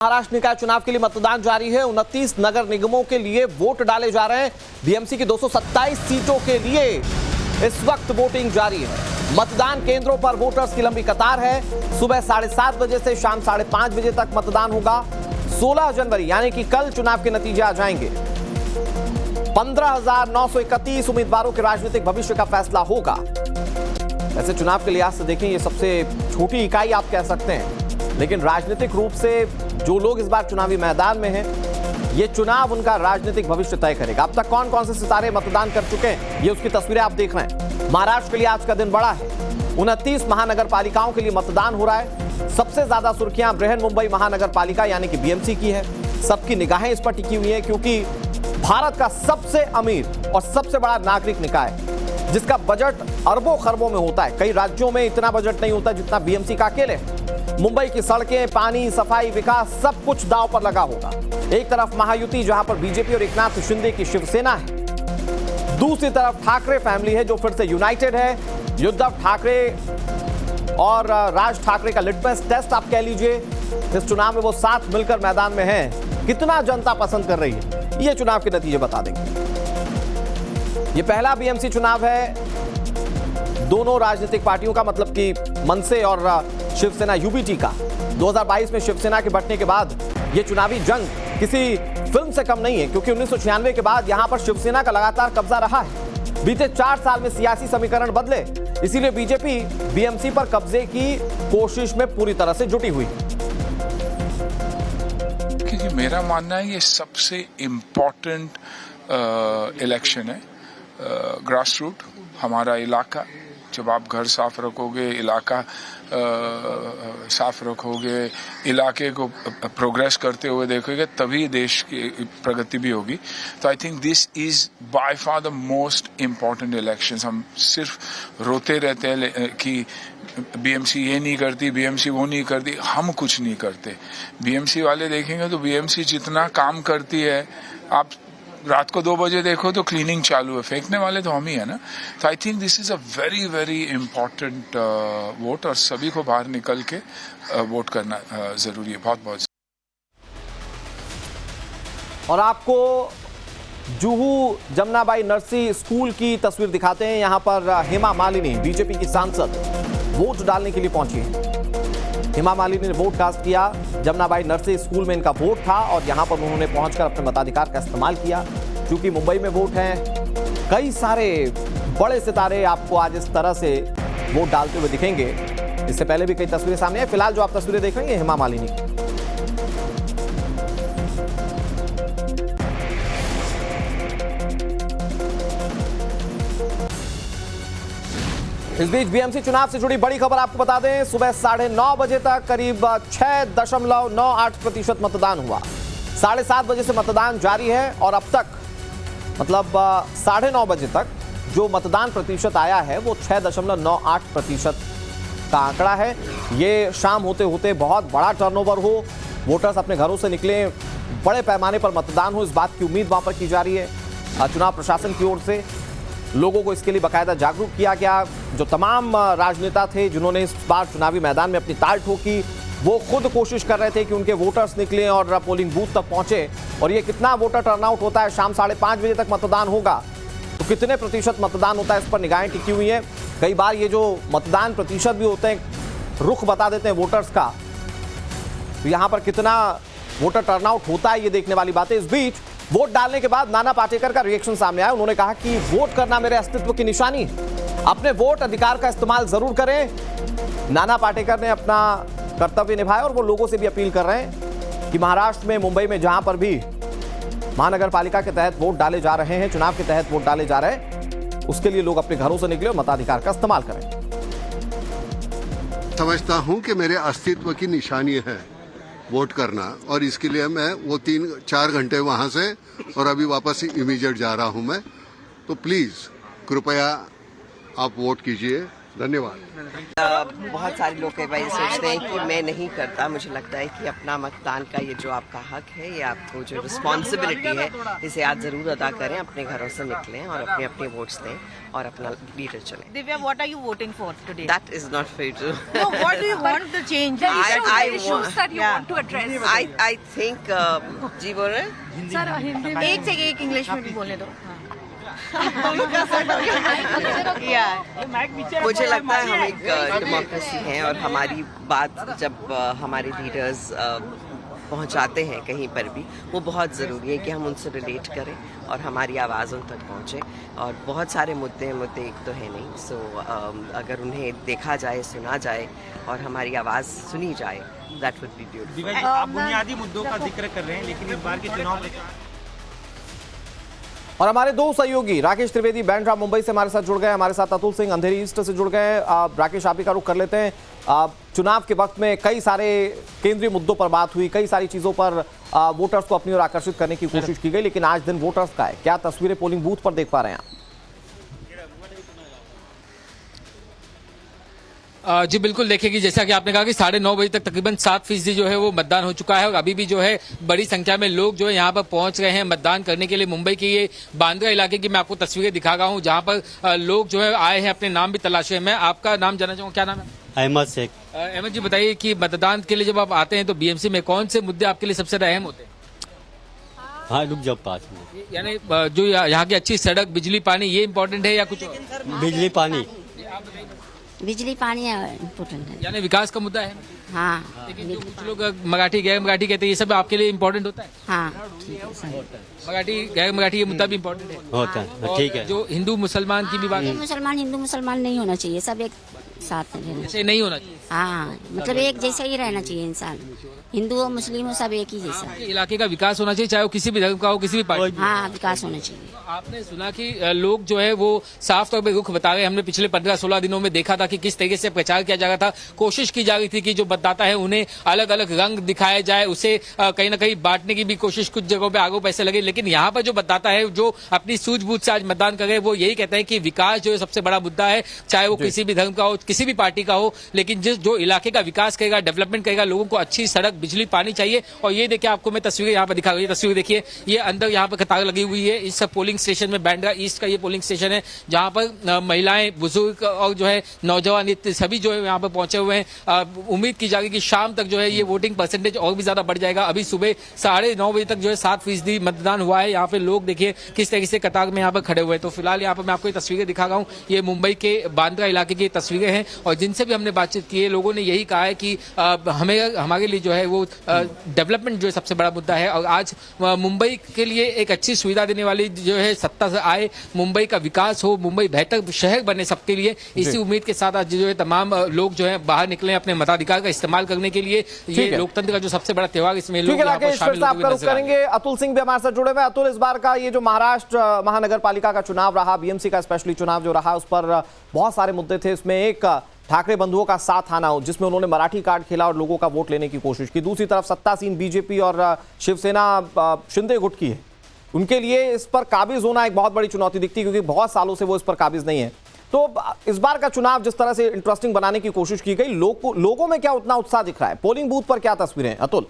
महाराष्ट्र निकाय चुनाव के लिए मतदान जारी है। 29 नगर निगमों के लिए वोट डाले जा रहे हैं। बीएमसी की 227 सीटों के लिए इस वक्त वोटिंग जारी है। मतदान केंद्रों पर वोटर्स की लंबी कतार है। सुबह 7:30 बजे से शाम 5:30 बजे तक मतदान होगा। 16 जनवरी यानी कि कल चुनाव के नतीजे आ जाएंगे। 15,931 उम्मीदवारों के राजनीतिक भविष्य का फैसला होगा। वैसे चुनाव के लिहाज से देखें, ये सबसे छोटी इकाई आप कह सकते हैं, लेकिन राजनीतिक रूप से जो लोग इस बार चुनावी मैदान में हैं, ये चुनाव उनका राजनीतिक भविष्य तय करेगा। अब तक कौन कौन से सितारे मतदान कर चुके हैं, ये उसकी तस्वीरें आप देख रहे हैं। महाराष्ट्र के लिए आज का दिन बड़ा है। 29 महानगर पालिकाओं के लिए मतदान हो रहा है। सबसे ज्यादा सुर्खियां बृहन मुंबई महानगर पालिका यानी कि बीएमसी की है। सबकी निगाहें इस पर टिकी हुई है, क्योंकि भारत का सबसे अमीर और सबसे बड़ा नागरिक निकाय, जिसका बजट अरबों खरबों में होता है। कई राज्यों में इतना बजट नहीं होता जितना बीएमसी का अकेले है। मुंबई की सड़कें, पानी, सफाई, विकास सब कुछ दांव पर लगा होगा। एक तरफ महायुति, जहां पर बीजेपी और एकनाथ शिंदे की शिवसेना है। दूसरी तरफ ठाकरे फैमिली है, जो फिर से यूनाइटेड है। उद्धव ठाकरे और राज ठाकरे का लिटमस टेस्ट आप कह लीजिए। इस चुनाव में वो साथ मिलकर मैदान में हैं। कितना जनता पसंद कर रही है, ये चुनाव के नतीजे बता देंगे। ये पहला बीएमसी चुनाव है दोनों राजनीतिक पार्टियों का, मतलब कि मनसे और शिवसेना यूबीटी का। 2022 में शिवसेना के बंटने के बाद ये चुनावी जंग किसी फिल्म से कम नहीं है, क्योंकि 1996 के बाद यहां पर शिवसेना का लगातार कब्जा रहा है। बीते 4 साल में सियासी समीकरण बदले, इसीलिए बीजेपी बीएमसी पर कब्जे की कोशिश में पूरी तरह से जुटी हुई। क्योंकि मेरा मानना है ये सबसे इम्पोर्टेंट इलेक्शन है। ग्रास रूट हमारा इलाका, जब आप घर साफ रखोगे, इलाका साफ रखोगे, इलाके को प्रोग्रेस करते हुए देखोगे, तभी देश की प्रगति भी होगी। तो I think this is by far the most important elections. हम सिर्फ रोते रहते हैं कि बीएमसी ये नहीं करती, बीएमसी वो नहीं करती। हम कुछ नहीं करते। बीएमसी वाले देखेंगे तो बीएमसी जितना काम करती है, आप रात को 2 बजे देखो तो क्लीनिंग चालू है, फेंकने वाले तो हम ही है ना। तो I think this is a very very important vote, और सभी को बाहर निकल के वोट करना जरूरी है, बहुत बहुत। और आपको जुहू जमुनाबाई नरसी स्कूल की तस्वीर दिखाते हैं। यहां पर हेमा मालिनी, बीजेपी की सांसद, वोट डालने के लिए पहुंची है। हेमा मालिनी ने वोट कास्ट किया। जमुनाबाई नरसी स्कूल में इनका वोट था और यहां पर उन्होंने पहुंचकर अपने मताधिकार का इस्तेमाल किया। क्योंकि मुंबई में वोट है, कई सारे बड़े सितारे आपको आज इस तरह से वोट डालते हुए दिखेंगे। इससे पहले भी कई तस्वीरें सामने आई। फिलहाल जो आप तस्वीरें देख रहे हैं, हेमा मालिनी की। इस बीच बीएमसी चुनाव से जुड़ी बड़ी खबर आपको बता दें। सुबह 9:30 बजे तक करीब 6.98% मतदान हुआ। 7:30 बजे से मतदान जारी है और अब तक, मतलब 9:30 बजे तक जो मतदान प्रतिशत आया है वो 6.98% का आंकड़ा है। ये शाम होते होते बहुत बड़ा टर्नओवर हो, वोटर्स अपने घरों से निकले, बड़े पैमाने पर मतदान हो, इस बात की उम्मीद वहां पर की जा रही है। चुनाव प्रशासन की ओर से लोगों को इसके लिए बाकायदा जागरूक किया गया। जो तमाम राजनेता थे जिन्होंने इस बार चुनावी मैदान में अपनी ताल ठोकी, वो खुद कोशिश कर रहे थे कि उनके वोटर्स निकलें और पोलिंग बूथ तक पहुंचे। और ये कितना वोटर टर्नआउट होता है, शाम 5:30 बजे तक मतदान होगा तो कितने प्रतिशत मतदान होता है, इस पर निगाहें टिकी हुई हैं। कई बार ये जो मतदान प्रतिशत भी होते हैं, रुख बता देते हैं वोटर्स का, तो यहाँ पर कितना वोटर टर्नआउट होता है, ये देखने वाली बात है। इस बीच वोट डालने के बाद नाना पाटेकर का रिएक्शन सामने आया। उन्होंने कहा कि वोट करना मेरे अस्तित्व की निशानी है, अपने वोट अधिकार का इस्तेमाल जरूर करें। नाना पाटेकर ने अपना कर्तव्य निभाया और वो लोगों से भी अपील कर रहे हैं कि महाराष्ट्र में, मुंबई में, जहां पर भी महानगर पालिका के तहत वोट डाले जा रहे हैं, चुनाव के तहत वोट डाले जा रहे हैं, उसके लिए लोग अपने घरों से निकले और मताधिकार का इस्तेमाल करें। समझता हूं कि मेरे अस्तित्व की निशानी है वोट करना, और इसके लिए मैं वो 3-4 घंटे वहां से और अभी वापस इमीडिएट जा रहा हूं मैं। तो प्लीज कृपया आप वोट कीजिए, धन्यवाद। बहुत सारे लोग कई बार सोचते हैं कि मैं नहीं करता। मुझे लगता है कि अपना मतदान का ये जो आपका हक है, ये आपको जो रिस्पॉन्सिबिलिटी है, इसे आप जरूर अदा करें। अपने घरों से निकलें और अपने अपने वोट्स दें और अपना लीडर चुनें। Divya, what are you voting for today? That is not fair to. No, what do you want the change? I issues that you want to address. I think जी बोल रहे हैं? सर हिंदी में एक जगह एक इंग्लिश में भी बोलने दो। मुझे लगता है हम एक डेमोक्रेसी हैं और हमारी बात जब हमारे लीडर्स पहुंचाते हैं कहीं पर भी, वो बहुत ज़रूरी है कि हम उनसे रिलेट करें और हमारी आवाज़ उन तक पहुंचे। और बहुत सारे मुद्दे एक तो है नहीं, सो अगर उन्हें देखा जाए, सुना जाए और हमारी आवाज़ सुनी जाए, दैट वुड बी ब्यूटीफुल। आप बुनियादी मुद्दों का जिक्र कर रहे हैं, लेकिन इस बार के चुनाव में और हमारे दो सहयोगी राकेश त्रिवेदी बैंड्रा मुंबई से हमारे साथ जुड़ गए, हमारे साथ अतुल सिंह अंधेरी ईस्ट से जुड़ गए। राकेश, आप ही का रुख कर लेते हैं। चुनाव के वक्त में कई सारे केंद्रीय मुद्दों पर बात हुई, कई सारी चीजों पर वोटर्स को अपनी ओर आकर्षित करने की कोशिश की गई, लेकिन आज दिन वोटर्स का है, क्या तस्वीरें पोलिंग बूथ पर देख पा रहे हैं आप? जी बिल्कुल, देखिए कि जैसा कि आपने कहा कि 9:30 बजे तक तकरीबन 7% जो है वो मतदान हो चुका है और अभी भी जो है बड़ी संख्या में लोग जो है यहाँ पर पहुंच रहे हैं मतदान करने के लिए। मुंबई के ये बांद्रा इलाके की मैं आपको तस्वीरें दिखा रहा हूँ, जहाँ पर लोग जो है आए हैं, अपने नाम भी तलाशे हैं। मैं आपका नाम जानना चाहूँगा, क्या नाम है? अहमद शेख। अहमद जी, बताइए कि मतदान के लिए जब आप आते हैं तो बीएमसी में कौन से मुद्दे आपके लिए सबसे अहम होते हैं? हाँ, रुक जाओ पास में। यानी जो यहाँ की अच्छी सड़क, बिजली, पानी, ये इम्पोर्टेंट है या कुछ और? बिजली पानी। बिजली पानी इम्पोर्टेंट है, यानी विकास का मुद्दा है। हाँ। लेकिन जो कुछ लोग मराठी गैर मराठी कहते हैं, ये सब आपके लिए इम्पोर्टेंट होता है? हाँ, मराठी गैर मराठी ये मुद्दा भी इम्पोर्टेंट है, होता है। ठीक है। जो हिंदू मुसलमान की भी बात है, हिंदू मुसलमान नहीं होना चाहिए, सब एक साथ में रहना। ऐसे नहीं होना चाहिए। हाँ, मतलब एक जैसा ही रहना चाहिए इंसान, हिंदू हो मुस्लिम हो सब एक ही जैसा। इलाके का विकास होना चाहिए, चाहे वो किसी भी धर्म का हो, किसी भी पार्टी। हाँ, विकास होना चाहिए। आपने सुना कि लोग जो है वो साफ तौर पे रुख बता रहे हैं। हमने पिछले 15-16 दिनों में देखा था कि किस तरीके से प्रचार किया जा रहा था, कोशिश की जा रही थी कि जो मतदाता है उन्हें अलग अलग रंग दिखाया जाए, उसे कहीं ना कहीं बांटने की भी कोशिश कुछ जगहों पे आगो पैसे लगे। लेकिन यहाँ पर जो मतदाता है, जो अपनी सूझबूझ से आज मतदान कर रहे हैं, वो यही कहते हैं कि विकास जो है सबसे बड़ा मुद्दा है, चाहे वो किसी भी धर्म का हो, किसी भी पार्टी का हो, लेकिन जो इलाके का विकास करेगा, डेवलपमेंट करेगा, लोगों को अच्छी सड़क, बिजली, पानी चाहिए। और ये देखिए, आपको मैं तस्वीरें यहाँ पर दिखा रही हूँ। तस्वीर देखिए, ये अंदर यहाँ पर कतार लगी हुई है इस पोलिंग स्टेशन में। बैंड्रा ईस्ट का ये पोलिंग स्टेशन है, जहाँ पर महिलाएं, बुजुर्ग और जो है नौजवान, ये सभी जो है यहाँ पर पहुंचे हुए हैं। उम्मीद की जा रही है कि शाम तक जो है ये वोटिंग परसेंटेज और भी ज्यादा बढ़ जाएगा। अभी सुबह 9:30 बजे तक जो है 7% मतदान हुआ है। यहाँ पे लोग देखिए किस तरीके से कतार में यहाँ पर खड़े हुए हैं। तो फिलहाल यहाँ पर मैं आपको ये तस्वीरें दिखा रहा हूँ, ये मुंबई के बांद्रा इलाके की तस्वीरें हैं। और जिनसे भी हमने बातचीत की है, लोगों ने यही कहा है कि हमारे लिए जो है वो डेवलपमेंट जो है सबसे बड़ा मुद्दा है। और आज मुंबई के लिए एक अच्छी सुविधा देने वाली जो है सत्ता से आए, मुंबई का विकास हो, मुंबई बेहतर शहर बने सबके लिए, इसी उम्मीद के साथ आज जो है तमाम लोग जो है बाहर निकले अपने मताधिकार का इस्तेमाल करने के लिए। ये लोकतंत्र का जो सबसे बड़ा त्योहार, इसमें लोग यहाँ पर शामिल होते हुए नजर आ रहे हैं। अतुल सिंह भी हमारे साथ जुड़े हुए। अतुल, इस बार का ये जो महाराष्ट्र महानगर पालिका का चुनाव रहा, बीएमसी का स्पेशली चुनाव जो रहा, उस पर बहुत सारे मुद्दे थे। इसमें एक ठाकरे बंधुओं का साथ आना, जिसमें उन्होंने मराठी कार्ड खेला और लोगों का वोट लेने की कोशिश की। दूसरी तरफ सत्तासीन बीजेपी और शिवसेना शिंदे गुट की है, उनके लिए इस पर काबिज होना एक बहुत बड़ी चुनौती दिखती है, क्योंकि बहुत सालों से वो इस पर काबिज नहीं है। तो इस बार का चुनाव जिस तरह से इंटरेस्टिंग बनाने की कोशिश की गई, लोगों में क्या उतना उत्साह दिख रहा है? पोलिंग बूथ पर क्या तस्वीरें हैं अतुल?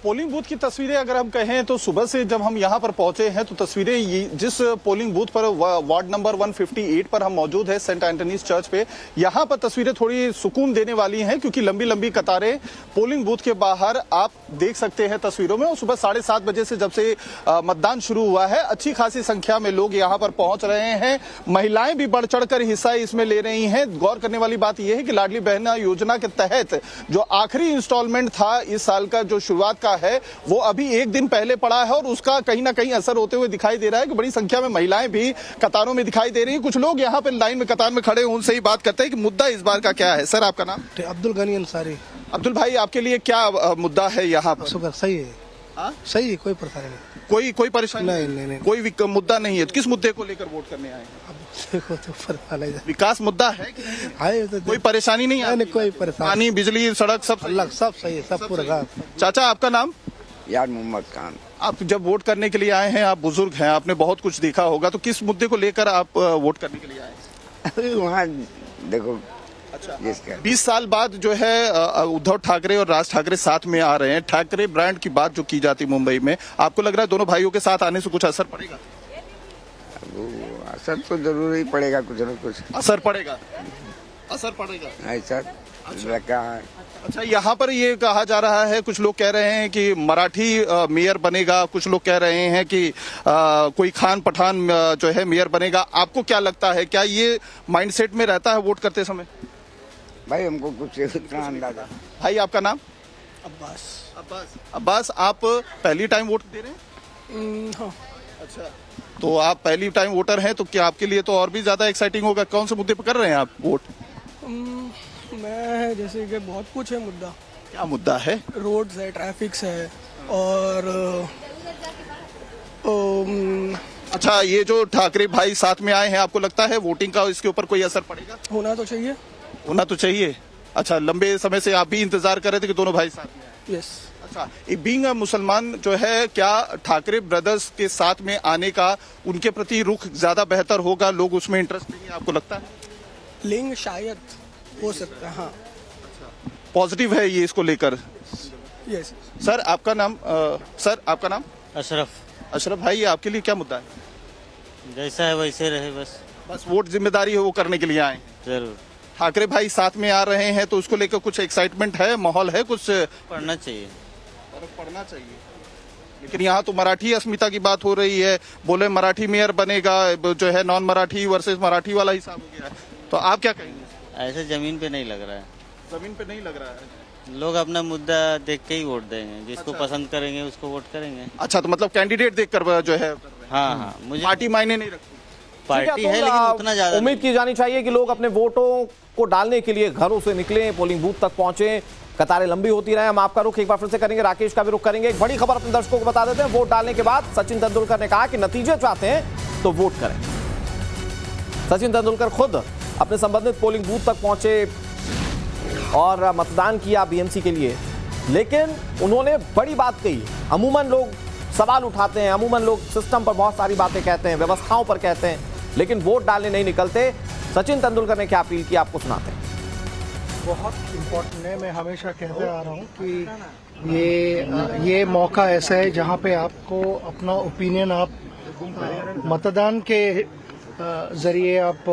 पोलिंग बूथ की तस्वीरें अगर हम कहें तो सुबह से जब हम यहां पर पहुंचे हैं तो तस्वीरें जिस पोलिंग बूथ पर वार्ड नंबर 158 पर हम मौजूद है, सेंट एंटनीज चर्च पे, यहां पर तस्वीरें थोड़ी सुकून देने वाली हैं, क्योंकि लंबी लंबी कतारें पोलिंग बूथ के बाहर आप देख सकते हैं तस्वीरों में। और सुबह 7:30 बजे से जब से मतदान शुरू हुआ है, अच्छी खासी संख्या में लोग यहां पर पहुंच रहे हैं। महिलाएं भी बढ़ चढ़कर हिस्सा इसमें ले रही हैं। गौर करने वाली बात यह है कि लाडली बहना योजना के तहत जो आखिरी इंस्टॉलमेंट था इस साल का, जो शुरुआत का है, वो अभी एक दिन पहले पड़ा है और उसका कहीं ना कहीं असर होते हुए दिखाई दे रहा है कि बड़ी संख्या में महिलाएं भी कतारों में दिखाई दे रही हैं। कुछ लोग यहाँ पे लाइन में कतार में खड़े हैं, उनसे ही बात करते हैं कि मुद्दा इस बार का क्या है। सर, आपका नाम? अब्दुल गनी अंसारी। अब्दुल भाई, आपके लिए क्या मुद्दा है यहाँ पर? शुक्र, सही है। सही है, कोई परेशानी नहीं। कोई परेशानी नहीं। कोई मुद्दा नहीं है। तो किस मुद्दे को लेकर वोट करने आए हैं? देखो तो विकास मुद्दा है कि आए तो कोई परेशानी नहीं है? कोई परेशानी, पानी, बिजली, सड़क सब सब सही है, सब पूरा। चाचा, आपका नाम? यार मोहम्मद खान। आप जब वोट करने के लिए आए हैं, आप बुजुर्ग हैं, आपने बहुत कुछ देखा होगा, तो किस मुद्दे को लेकर आप वोट करने के लिए आए हैं? अरे वहाँ देखो, अच्छा, जिसका 20 साल बाद जो है उद्धव ठाकरे और राज ठाकरे साथ में आ रहे हैं। ठाकरे ब्रांड की बात जो की जाती मुंबई में, आपको लग रहा है दोनों भाइयों के साथ आने से कुछ असर पड़ेगा? वो असर तो जरूर ही पड़ेगा, कुछ न कुछ असर पड़ेगा, असर पड़ेगा ऐसा लगा है। अच्छा, यहाँ पर ये कहा जा रहा है, कुछ लोग कह रहे हैं कि मराठी मेयर बनेगा, कुछ लोग कह रहे हैं कि कोई खान पठान जो है मेयर बनेगा। आपको क्या लगता है, क्या ये माइंडसेट में रहता है वोट करते समय? भाई हमको कुछ इतना अंदाजा। भाई आपका नाम? अब्बास। अब्बास, आप पहली टाइम वोट दे रहे हैं? हाँ। अच्छा, तो आप पहली टाइम वोटर हैं, तो क्या आपके लिए तो और भी ज्यादा एक्साइटिंग होगा। कौन से मुद्दे पर कर रहे हैं आप वोट? मैं जैसे कि बहुत कुछ है मुद्दा। क्या मुद्दा है? रोड्स है, ट्रैफिक्स है, और अच्छा, ये जो ठाकरे भाई साथ में आए हैं, आपको लगता है वोटिंग का इसके ऊपर कोई असर पड़ेगा? होना तो चाहिए। होना तो चाहिए। अच्छा, लंबे समय से आप भी इंतजार कर रहे थे कि दोनों भाई साथ में आए। यस। अच्छा, बीइंग मुसलमान जो है, क्या ठाकरे ब्रदर्स के साथ में आने का उनके प्रति रुख ज्यादा बेहतर होगा? लोग उसमें इंटरेस्ट लेंगे, आपको लगता है? लिंग शायद हो सकता है, हाँ। पॉजिटिव है ये इसको लेकर? यस। सर आपका नाम? सर आपका नाम? अशरफ। अशरफ भाई, आपके लिए क्या मुद्दा है? जैसा है वैसे रहे, बस वोट जिम्मेदारी है, वो करने के लिए आए। जरूर ठाकरे भाई साथ में आ रहे हैं, तो उसको लेकर कुछ एक्साइटमेंट है, माहौल है कुछ? पढ़ना चाहिए, फर्क पड़ना चाहिए। लेकिन यहाँ तो मराठी अस्मिता की बात हो रही है, बोले मराठी मेयर बनेगा, जो है नॉन मराठी वर्सेस मराठी वाला हिसाब हो गया है। तो आप क्या कहेंगे? ऐसे जमीन पे नहीं लग रहा है। जमीन पे नहीं लग रहा है। लोग अपना मुद्दा देख के ही वोट देंगे, जिसको पसंद करेंगे उसको वोट करेंगे। अच्छा, तो मतलब कैंडिडेट देखकर जो है? हाँ, मुझे पार्टी मायने नहीं रखती। पार्टी है, लेकिन उतना ज्यादा उम्मीद की जानी चाहिए कि लोग अपने वोटों को डालने के लिए घरों से निकलें, पोलिंग बूथ तक पहुंचे, कतारें लंबी होती रहे। हम आपका रुख एक बार फिर से करेंगे, राकेश का भी रुख करेंगे। एक बड़ी खबर अपने दर्शकों को बता देते हैं। वोट डालने के बाद सचिन तेंदुलकर ने कहा कि नतीजे चाहते हैं तो वोट करें। सचिन तेंदुलकर खुद अपने संबंधित पोलिंग बूथ तक पहुंचे और मतदान किया बीएमसी के लिए, लेकिन उन्होंने बड़ी बात कही। अमूमन लोग सवाल उठाते हैं, अमूमन लोग सिस्टम पर बहुत सारी बातें कहते हैं, व्यवस्थाओं पर कहते हैं, लेकिन वोट डालने नहीं निकलते। सचिन तेंदुलकर ने क्या अपील की, आपको सुनाते हैं। बहुत इम्पोर्टेंट है। मैं हमेशा कहते आ रहा हूँ कि ये मौका ऐसा है जहाँ पे आपको अपना ओपिनियन आप मतदान के जरिए आप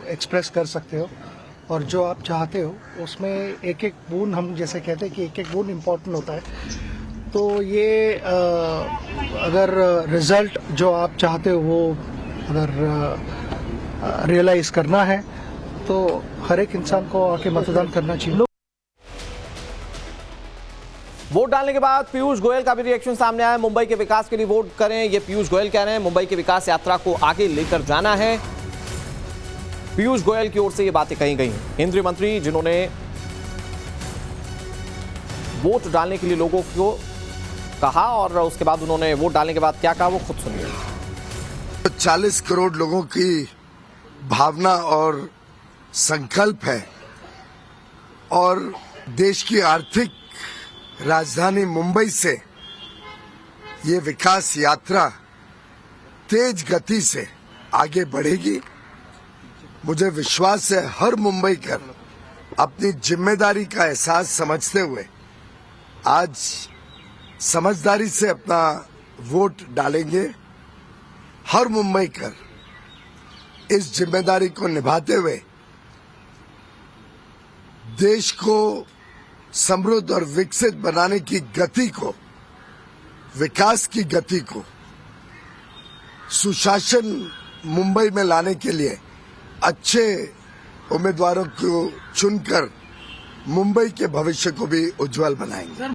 एक्सप्रेस कर सकते हो, और जो आप चाहते हो उसमें एक एक बूंद, हम जैसे कहते हैं कि एक एक बूंद इम्पोर्टेंट होता है। तो ये अगर रिजल्ट जो आप चाहते हो वो अगर रियलाइज करना है तो हर एक इंसान को आके मतदान करना चाहिए। वोट डालने के बाद पीयूष गोयल का भी रिएक्शन सामने आया। मुंबई के विकास के लिए वोट करें, ये पीयूष गोयल कह रहे हैं। मुंबई के विकास यात्रा को आगे लेकर जाना है, पीयूष गोयल की ओर से ये बातें कही गई हैं। केंद्रीय मंत्री जिन्होंने वोट डालने के लिए लोगों को कहा, और उसके बाद उन्होंने वोट डालने के बाद क्या कहा, वो खुद सुनिए। 40 करोड़ लोगों की भावना और संकल्प है, और देश की आर्थिक राजधानी मुंबई से ये विकास यात्रा तेज गति से आगे बढ़ेगी। मुझे विश्वास है हर मुंबईकर अपनी जिम्मेदारी का एहसास समझते हुए आज समझदारी से अपना वोट डालेंगे। हर मुंबईकर इस जिम्मेदारी को निभाते हुए देश को समृद्ध और विकसित बनाने की गति को, विकास की गति को, सुशासन मुंबई में लाने के लिए अच्छे उम्मीदवारों को चुनकर मुंबई के भविष्य को भी उज्जवल बनाएंगे।